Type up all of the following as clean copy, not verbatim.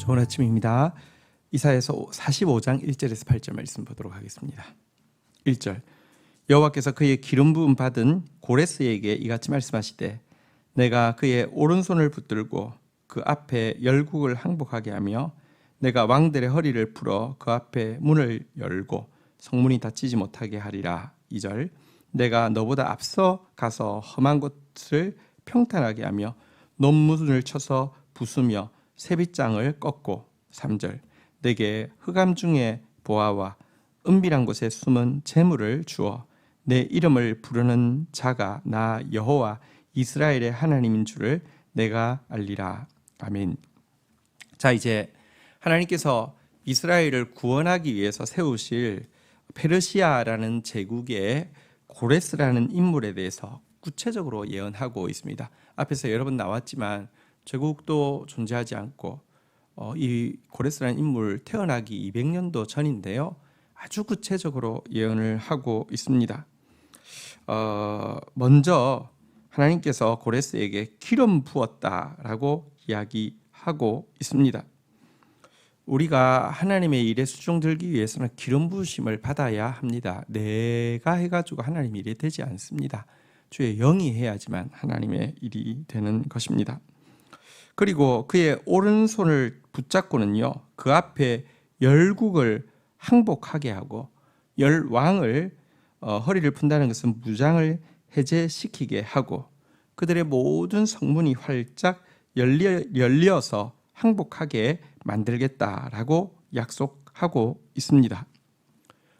좋은 아침입니다. 이사야서 45장 1절에서 8절 말씀 보도록 하겠습니다. 1절 여호와께서 그의 기름 부음 받은 고레스에게 이같이 말씀하시되 내가 그의 오른손을 붙들고 그 앞에 열국을 항복하게 하며 내가 왕들의 허리를 풀어 그 앞에 문을 열고 성문이 닫히지 못하게 하리라. 2절 내가 너보다 앞서 가서 험한 곳을 평탄하게 하며 논문을 쳐서 부수며 세빗장을 꺾고. 3절 내게 흑암 중에 보아와 은밀한 곳에 숨은 재물을 주어 내 이름을 부르는 자가 나 여호와 이스라엘의 하나님인 줄을 내가 알리라. 아멘. 자, 이제 하나님께서 이스라엘을 구원하기 위해서 세우실 페르시아라는 제국의 고레스라는 인물에 대해서 구체적으로 예언하고 있습니다. 앞에서 여러 번 나왔지만 제국도 존재하지 않고 이 고레스라는 인물 태어나기 200년도 전인데요. 아주 구체적으로 예언을 하고 있습니다. 먼저 하나님께서 고레스에게 기름 부었다라고 이야기하고 있습니다. 우리가 하나님의 일에 수종들기 위해서는 기름 부으심을 받아야 합니다. 내가 해가지고 하나님의 일이 되지 않습니다. 주의 영이 해야지만 하나님의 일이 되는 것입니다. 그리고 그의 오른손을 붙잡고는요, 그 앞에 열국을 항복하게 하고 열왕을 허리를 푼다는 것은 무장을 해제시키게 하고 그들의 모든 성문이 활짝 열려서 항복하게 만들겠다라고 약속하고 있습니다.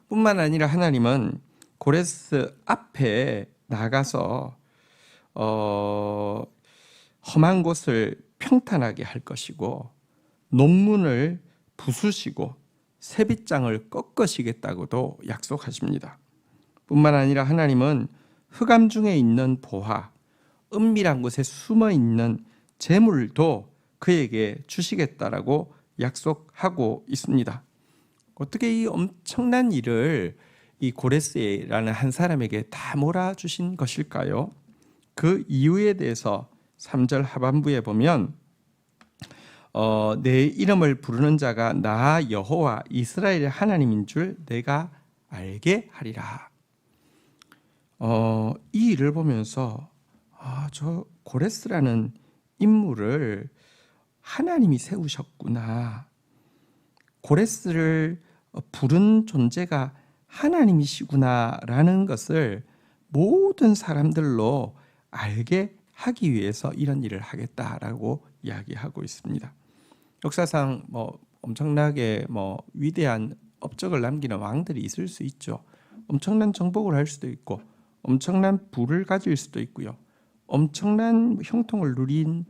뿐만 아니라 하나님은 고레스 앞에 나가서 험한 곳을 평탄하게 할 것이고 논문을 부수시고 세빗장을 꺾으시겠다고도 약속하십니다. 뿐만 아니라 하나님은 흑암 중에 있는 보화, 은밀한 곳에 숨어 있는 재물도 그에게 주시겠다라고 약속하고 있습니다. 어떻게 이 엄청난 일을 이 고레스라는 한 사람에게 다 몰아주신 것일까요? 그 이유에 대해서 3절 하반부에 보면 내 이름을 부르는 자가 나 여호와 이스라엘의 하나님인 줄 내가 알게 하리라. 이 일을 보면서 저 고레스라는 인물을 하나님이 세우셨구나. 고레스를 부른 존재가 하나님이시구나라는 것을 모든 사람들로 알게 하기 위해서 이런 일을 하겠다라고 이야기하고 있습니다. 역사상 엄청나게 위대한 업적을 남기는 왕들이 있을 수 있죠. 엄청난 정복을 할 수도 있고 엄청난 부를 가질 수도 있고요. 엄청난 형통을 누린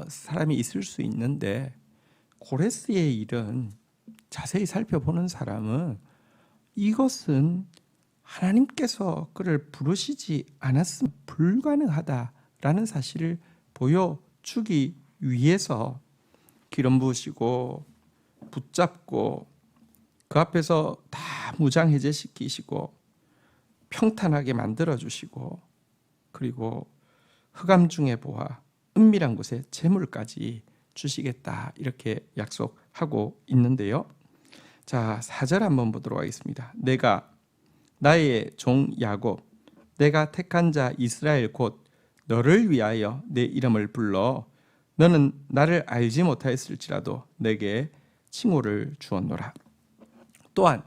사람이 있을 수 있는데 고레스의 일은 자세히 살펴보는 사람은 이것은 하나님께서 그를 부르시지 않았으면 불가능하다라는 사실을 보여주기 위해서 기름 부으시고 붙잡고 그 앞에서 다 무장 해제시키시고 평탄하게 만들어주시고 그리고 흑암 중에 보아 은밀한 곳에 재물까지 주시겠다 이렇게 약속하고 있는데요. 자, 4절 한번 보도록 하겠습니다. 내가 나의 종 야곱 내가 택한 자 이스라엘 곧 너를 위하여 내 이름을 불러 너는 나를 알지 못하였을지라도 내게 칭호를 주었노라. 또한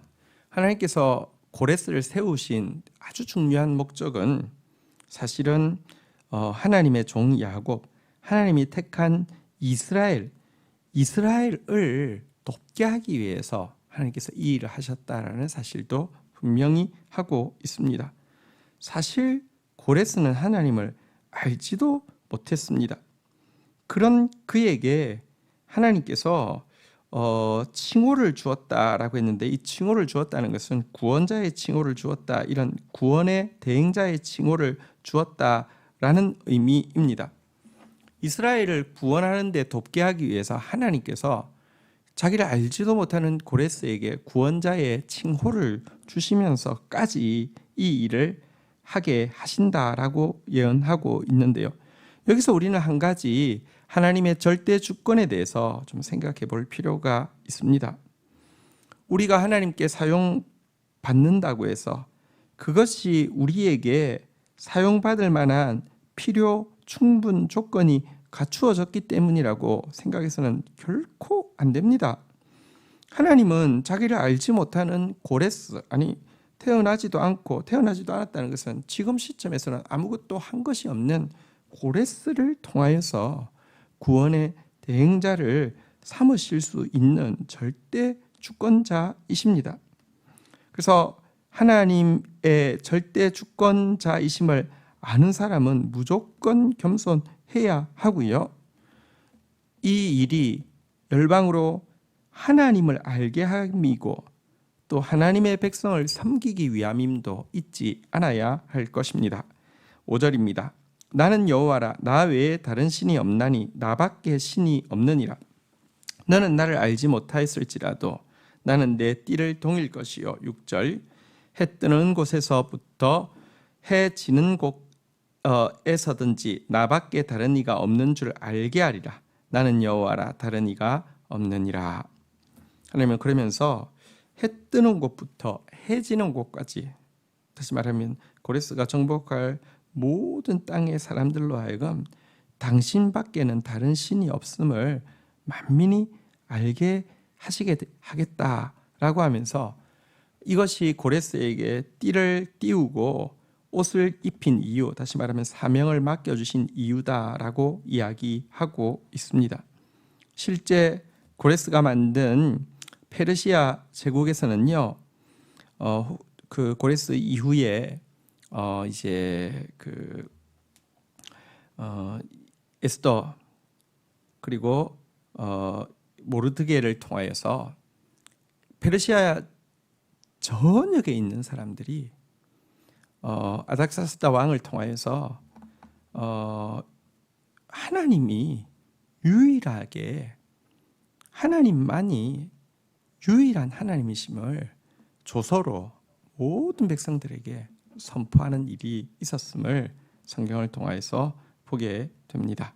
하나님께서 고레스를 세우신 아주 중요한 목적은 사실은 하나님의 종 야곱 하나님이 택한 이스라엘을 돕게 하기 위해서 하나님께서 이 일을 하셨다라는 사실도 분명히 하고 있습니다. 사실 고레스는 하나님을 알지도 못했습니다. 그런 그에게 하나님께서 칭호를 주었다라고 했는데 이 칭호를 주었다는 것은 구원자의 칭호를 주었다, 이런 구원의 대행자의 칭호를 주었다라는 의미입니다. 이스라엘을 구원하는 데 돕게 하기 위해서 하나님께서 자기를 알지도 못하는 고레스에게 구원자의 칭호를 주시면서까지 이 일을 하게 하신다라고 예언하고 있는데요. 여기서 우리는 한 가지 하나님의 절대 주권에 대해서 좀 생각해 볼 필요가 있습니다. 우리가 하나님께 사용받는다고 해서 그것이 우리에게 사용받을 만한 필요 충분 조건이 갖추어졌기 때문이라고 생각해서는 결코 안 됩니다. 하나님은 자기를 알지 못하는 고레스, 태어나지도 않았다는 것은 지금 시점에서는 아무것도 한 것이 없는 고레스를 통하여서 구원의 대행자를 삼으실 수 있는 절대 주권자이십니다. 그래서 하나님의 절대 주권자이심을 아는 사람은 무조건 겸손해야 하고요. 이 일이 열방으로 하나님을 알게 함이고 또 하나님의 백성을 섬기기 위함임도 잊지 않아야 할 것입니다. 5절입니다. 나는 여호와라, 나 외에 다른 신이 없나니 나밖에 신이 없느니라. 너는 나를 알지 못하였을지라도 나는 내 띠를 동일 것이요. 6절 해 뜨는 곳에서부터 해 지는 곳에서든지 나밖에 다른 이가 없는 줄 알게 하리라. 나는 여호와라, 다른 이가 없느니라. 하나님은 그러면서 해 뜨는 곳부터 해 지는 곳까지, 다시 말하면 고레스가 정복할 모든 땅의 사람들로 하여금 당신밖에는 다른 신이 없음을 만민이 알게 하겠다라고 하면서 이것이 고레스에게 띠를 띄우고 옷을 입힌 이유, 다시 말하면 사명을 맡겨주신 이유다라고 이야기하고 있습니다. 실제 고레스가 만든 페르시아 제국에서는요, 그 고레스 이후에 에스더 그리고 모르드게를 통하여서 페르시아 전역에 있는 사람들이 아닥사스다 왕을 통하여서 하나님이 유일하게, 하나님만이 유일한 하나님이심을 조서로 모든 백성들에게 선포하는 일이 있었음을 성경을 통하여서 보게 됩니다.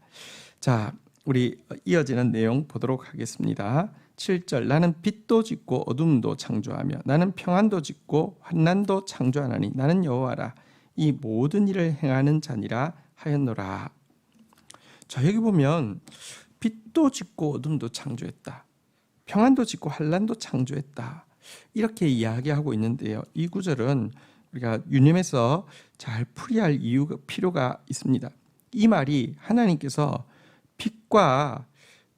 자, 우리 이어지는 내용 보도록 하겠습니다. 7절 나는 빛도 짓고 어둠도 창조하며 나는 평안도 짓고 환난도 창조하나니 나는 여호와라, 이 모든 일을 행하는 자니라 하였노라. 자, 여기 보면 빛도 짓고 어둠도 창조했다, 평안도 짓고 환난도 창조했다, 이렇게 이야기하고 있는데요. 이 구절은 우리가 유념해서 잘 풀이할 이유가 필요가 있습니다. 이 말이 하나님께서 빛과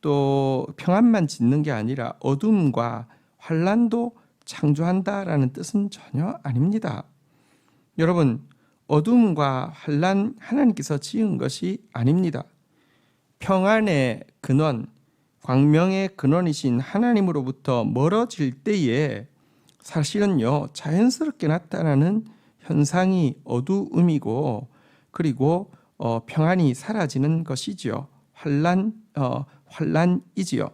또 평안만 짓는 게 아니라 어둠과 환난도 창조한다라는 뜻은 전혀 아닙니다. 여러분, 어둠과 환난 하나님께서 지은 것이 아닙니다. 평안의 근원, 광명의 근원이신 하나님으로부터 멀어질 때에 사실은요, 자연스럽게 나타나는 현상이 어두움이고, 그리고 평안이 사라지는 것이지요. 환난이지요.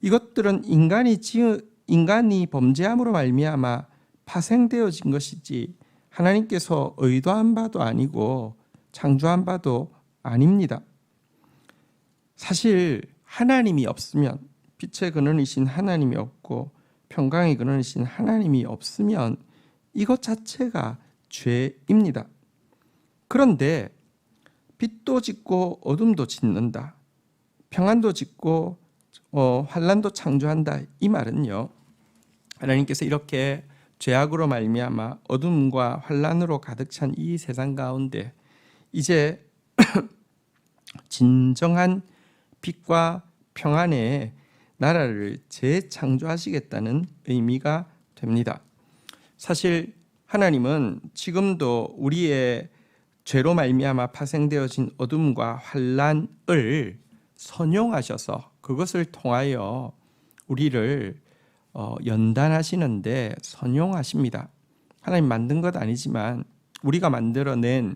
이것들은 인간이 범죄함으로 말미암아 파생되어진 것이지 하나님께서 의도한 바도 아니고 창조한 바도 아닙니다. 사실 하나님이 없으면, 빛의 근원이신 하나님이 없고 평강의 근원이신 하나님이 없으면 이것 자체가 죄입니다. 그런데 빛도 짓고 어둠도 짓는다, 평안도 짓고 환난도 창조한다, 이 말은요, 하나님께서 이렇게 죄악으로 말미암아 어둠과 환난으로 가득 찬 이 세상 가운데 이제 진정한 빛과 평안의 나라를 재창조하시겠다는 의미가 됩니다. 사실 하나님은 지금도 우리의 죄로 말미암아 파생되어진 어둠과 환난을 선용하셔서 그것을 통하여 우리를 연단하시는데 선용하십니다. 하나님 만든 것 아니지만 우리가 만들어낸,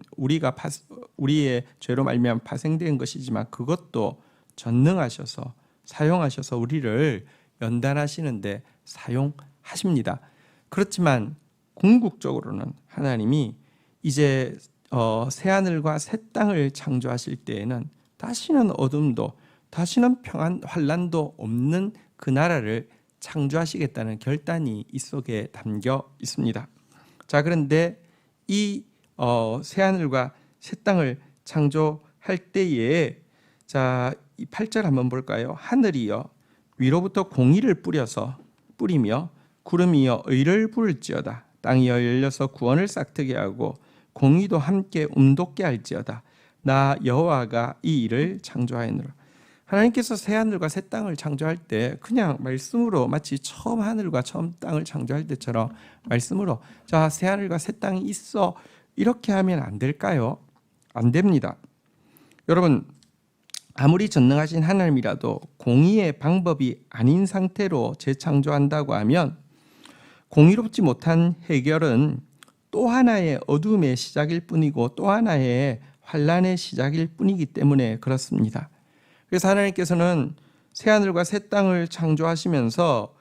우리의 죄로 말미암아 파생된 것이지만 그것도 전능하셔서 사용하셔서 우리를 연단하시는데 사용하십니다. 그렇지만 궁극적으로는 하나님이 이제 새하늘과 새 땅을 창조하실 때에는 다시는 어둠도 다시는 평안 환난도 없는 그 나라를 창조하시겠다는 결단이 이 속에 담겨 있습니다. 자, 그런데 이 새하늘과 새 땅을 창조할 때에 자, 이 8절 한번 볼까요? 하늘이여 위로부터 공의를 뿌리며 구름이여 의를 부를지어다. 땅이여 열려서 구원을 싹트게 하고 공의도 함께 돋게 할지어다. 나 여호와가 이 일을 창조하였노라. 하나님께서 새하늘과 새 땅을 창조할 때 그냥 말씀으로 마치 처음 하늘과 처음 땅을 창조할 때처럼 말씀으로 자, 새하늘과 새 땅이 있어 이렇게 하면 안 될까요? 안 됩니다. 여러분, 아무리 전능하신 하나님이라도 공의의 방법이 아닌 상태로 재창조한다고 하면 공의롭지 못한 해결은 또 하나의 어둠의 시작일 뿐이고 또 하나의 환난의 시작일 뿐이기 때문에 그렇습니다. 그래서 하나님께서는 새하늘과 새 땅을 창조하시면서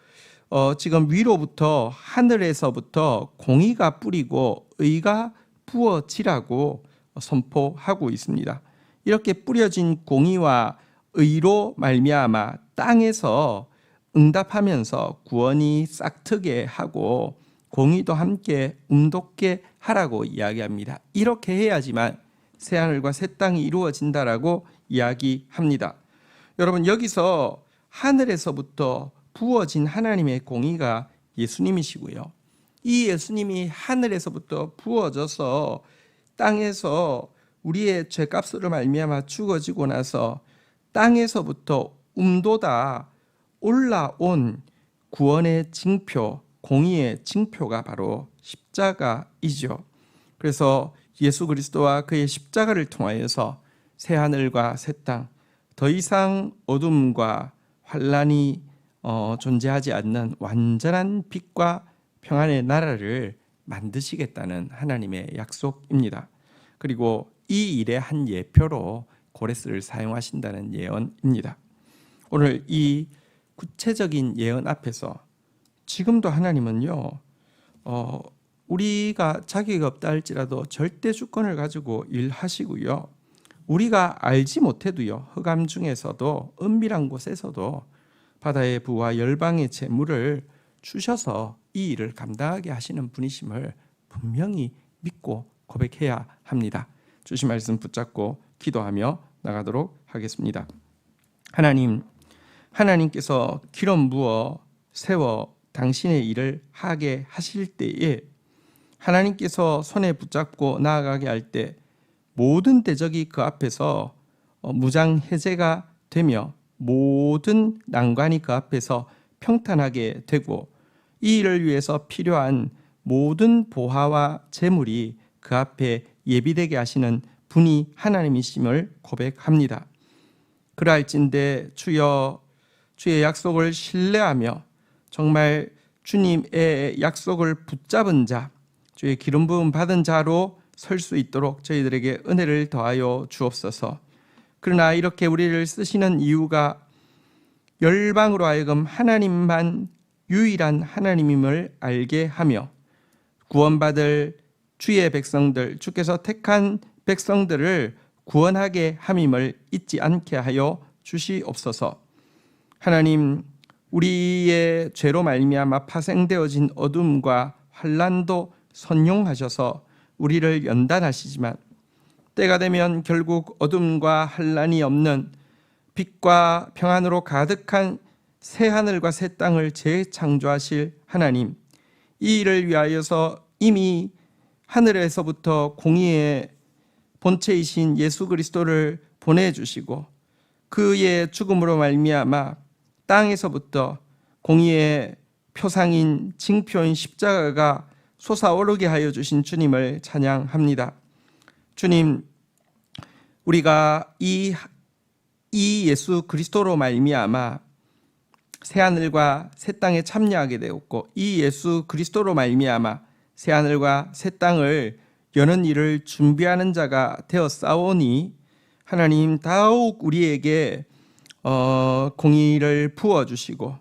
지금 위로부터 하늘에서부터 공의가 뿌리고 의가 부어지라고 선포하고 있습니다. 이렇게 뿌려진 공의와 의로 말미암아 땅에서 응답하면서 구원이 싹트게 하고 공의도 함께 돋게 하라고 이야기합니다. 이렇게 해야지만 새하늘과 새 땅이 이루어진다라고 이야기합니다. 여러분, 여기서 하늘에서부터 부어진 하나님의 공의가 예수님이시고요. 이 예수님이 하늘에서부터 부어져서 땅에서 우리의 죄값으로 말미암아 죽어지고 나서 땅에서부터 돋아 올라온 구원의 징표, 공의의 징표가 바로 십자가이죠. 그래서 예수 그리스도와 그의 십자가를 통하여서 새 하늘과 새 땅, 더 이상 어둠과 환난이 존재하지 않는 완전한 빛과 평안의 나라를 만드시겠다는 하나님의 약속입니다. 그리고 이 일의 한 예표로 고레스를 사용하신다는 예언입니다. 오늘 이 구체적인 예언 앞에서 지금도 하나님은요, 우리가 자격이 없다 할지라도 절대 주권을 가지고 일하시고요, 우리가 알지 못해도요, 흑암 중에서도 은밀한 곳에서도 바다의 부와 열방의 재물을 주셔서 이 일을 감당하게 하시는 분이심을 분명히 믿고 고백해야 합니다. 주신 말씀 붙잡고 기도하며 나가도록 하겠습니다. 하나님께서 기름 부어 세워 당신의 일을 하게 하실 때에 하나님께서 손에 붙잡고 나아가게 할 때 모든 대적이 그 앞에서 무장해제가 되며 모든 난관이 그 앞에서 평탄하게 되고 이 일을 위해서 필요한 모든 보화와 재물이 그 앞에 예비되게 하시는 분이 하나님이심을 고백합니다. 그러할진대 주여, 주의 약속을 신뢰하며 정말 주님의 약속을 붙잡은 자, 주의 기름 부음 받은 자로 설 수 있도록 저희들에게 은혜를 더하여 주옵소서. 그러나 이렇게 우리를 쓰시는 이유가 열방으로 하여금 하나님만 유일한 하나님임을 알게 하며 구원받을 주의 백성들, 주께서 택한 백성들을 구원하게 함임을 잊지 않게 하여 주시옵소서. 하나님, 우리의 죄로 말미암아 파생되어진 어둠과 환난도 선용하셔서 우리를 연단하시지만 때가 되면 결국 어둠과 환난이 없는 빛과 평안으로 가득한 새 하늘과 새 땅을 재창조하실 하나님, 이 일을 위하여서 이미 하늘에서부터 공의의 본체이신 예수 그리스도를 보내주시고 그의 죽음으로 말미암아 땅에서부터 공의의 표상인 징표인 십자가가 솟아오르게 하여 주신 주님을 찬양합니다. 주님, 우리가 이 예수 그리스도로 말미암아 새하늘과 새 땅에 참여하게 되었고 이 예수 그리스도로 말미암아 새하늘과 새 땅을 여는 일을 준비하는 자가 되었사오니 하나님, 더욱 우리에게 공의를 부어주시고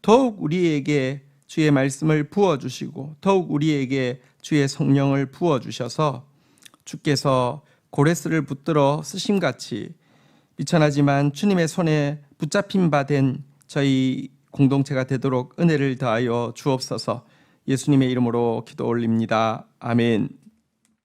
더욱 우리에게 주의 말씀을 부어주시고 더욱 우리에게 주의 성령을 부어주셔서 주께서 고레스를 붙들어 쓰심같이 비천하지만 주님의 손에 붙잡힌 바 된 저희 공동체가 되도록 은혜를 더하여 주옵소서. 예수님의 이름으로 기도 올립니다. 아멘.